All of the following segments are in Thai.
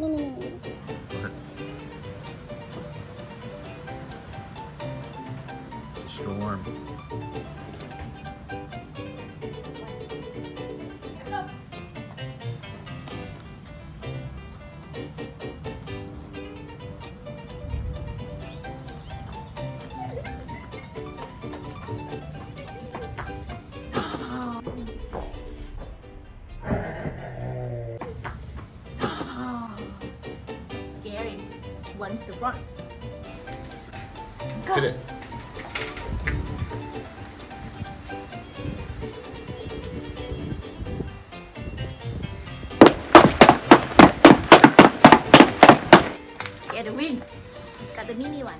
Storm. Scary. One's the front. Hit it. Scare the wind. Got the mini one.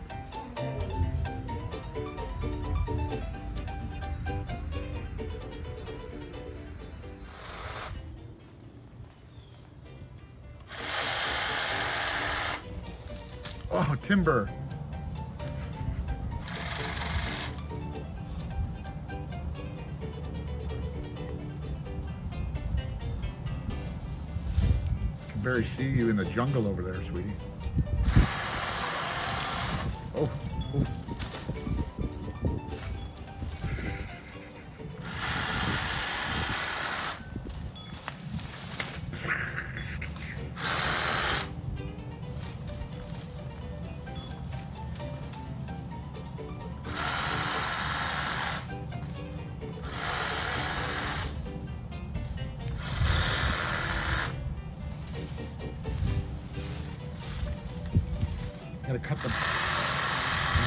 Oh, timber. I can barely see you in the jungle over there, sweetie. Oh, oh. Gotta cut the. I'm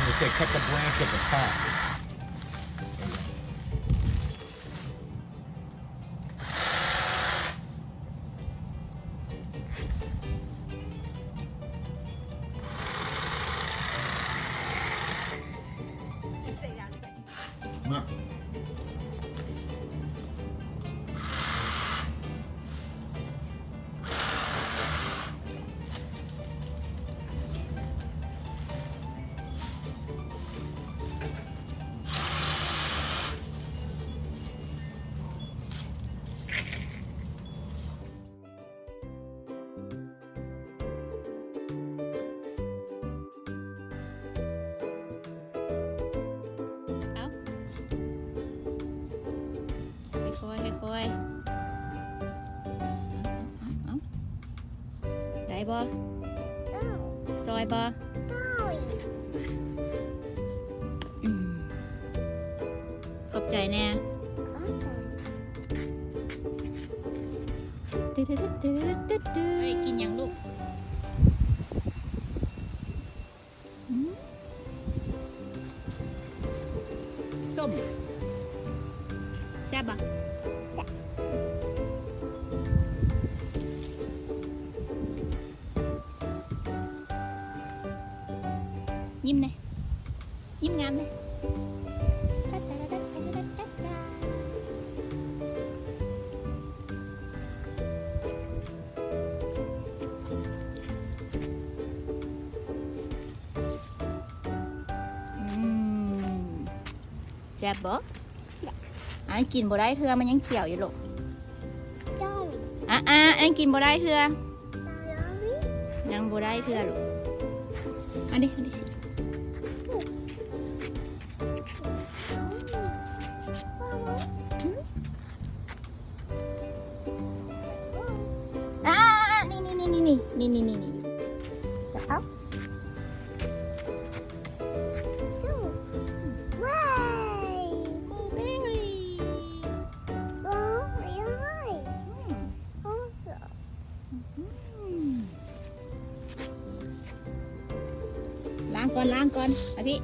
gonna say cut the branch at the top. No.ค่อยๆได้บ่ซอยบ่ขอบใจแน่เฮ้ยกินยังลูกส้มแซ่บบ่ยิ้มเลยยิ้มงามเลยแซ่บบ่อันกินบ่ได้เถื่อมันยังเขียวอยู่ลูกอันกินบ่ได้เถื่อยังบ่ได้เถื่อลูกอันนี้สินี่จะเอาล้างก่อนไปพี่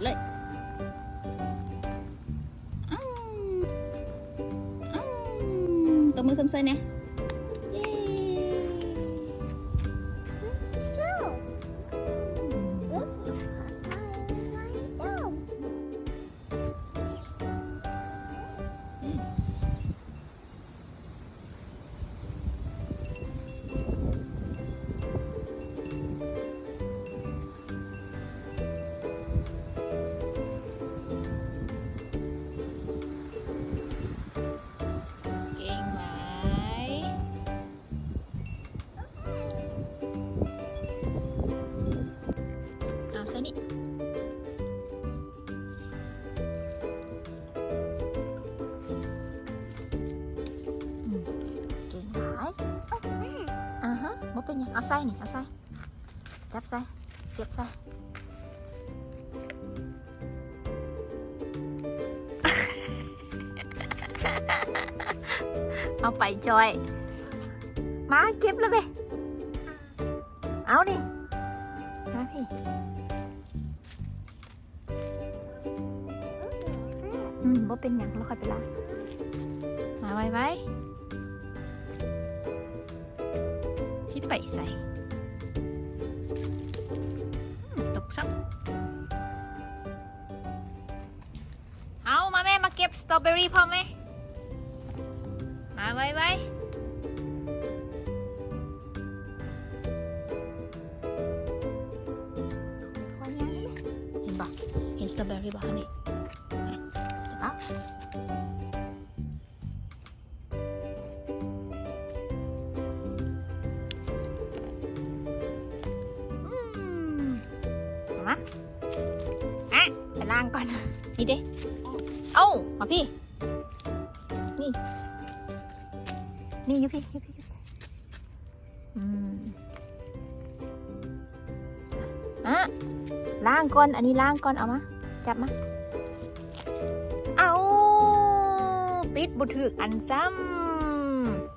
เลยตัวมือคำเซยเนี่ย ใส่นี่เอาใส่จับใส่เก็บใส่เอาไปจอยมาเก็บแล้วเว้ยเอาดิมาพี่บ่เป็นหยังแล้วค่อยไปล้างมาไว้ที่ไปใส่ตกซับเอามาแม่มาเก็บสตรอเบอรี่พอไหมมาไว้เห็นปะเห็นสตรอเบอรี่ปะคะนี่จับเอามาไปล้างก่อนนี่เด้เอ้ามาพี่นี่อยู่พี่ล้างก่อนอันนี้ล้างก่อนเอามาจับมาเอาปิดบุถึกอันซ้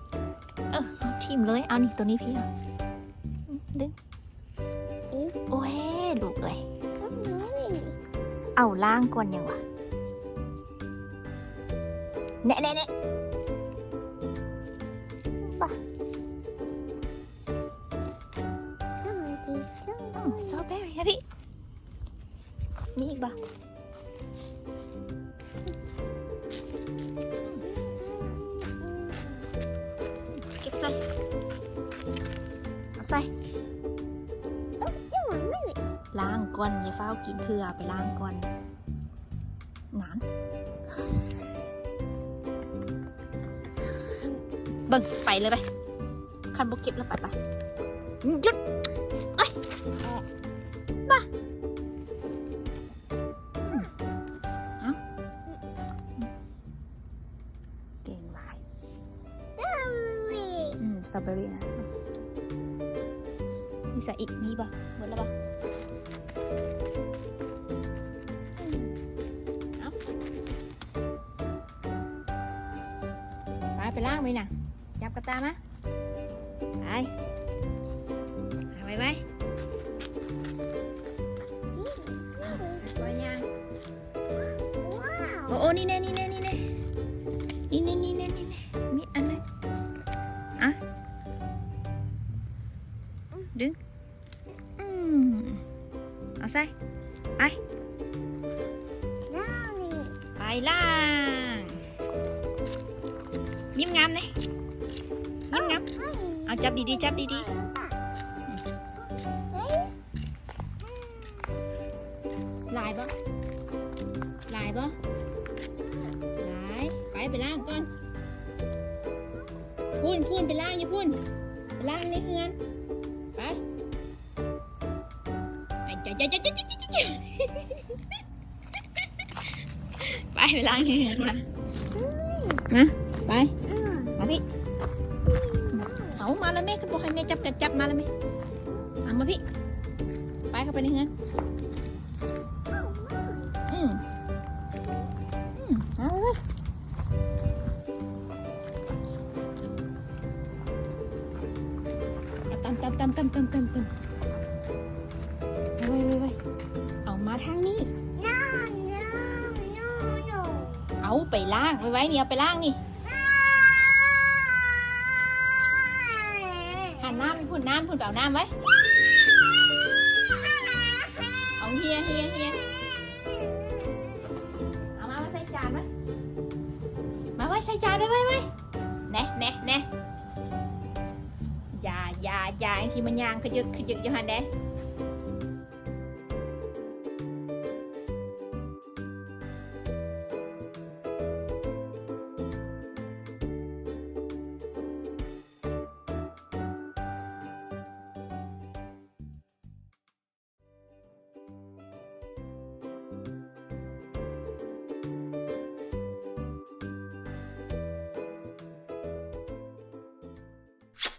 ำเอาทิมเลยเอานี่ตัวนี้พี่เอาดึงโอ้ยลูกเอ้ยเอาล้างก่อนยังวะเนะป่ะสตรอเบอรี่ฮะพี่นี่อีกป่ะเก็บใส่เอาใส่ล้างก่อนอย่าเฝ้ากินเพื่อไปล้างก่อนหนานเบิ่งไปเลยไปคันบกเก็บแล้วไปหยุดไอ้บ้าเก่งหลายสตรอเบอรี่นะนี่ใส่อีกนี่ป่ะหมดแล้วป่ะไปล้างไปนะจับกระตามาไปไว้ยังโอ้นี่เน่มีอันนึงอ่ะดึงเอาใส่ไปล้างยิ้มงามเลยยิ้มงามเอาจับดีๆลายบ่ไปล้างก่อนพูนไปล้างอย่าพูนไปล้างในเฮือนไปไปล้างในเฮือนมาไปมาพี่เอามาแล้วแม่ก็บอกให้แม่จับมาแล้วแม่เอามาพี่ไปเข้าไปในเฮือนเอาเลยตำไว้เอามาทางนี้เอาไปล้างไว้เนี่ยไปล้างนี่หันน้ำพุ่นไปเอาน้ำไว้เอาเฮียเอามาใส่จานไว้มาไว้ใส่จานได้ไหมแน่อย่าสิมันยางขยึกอยู่หันเด้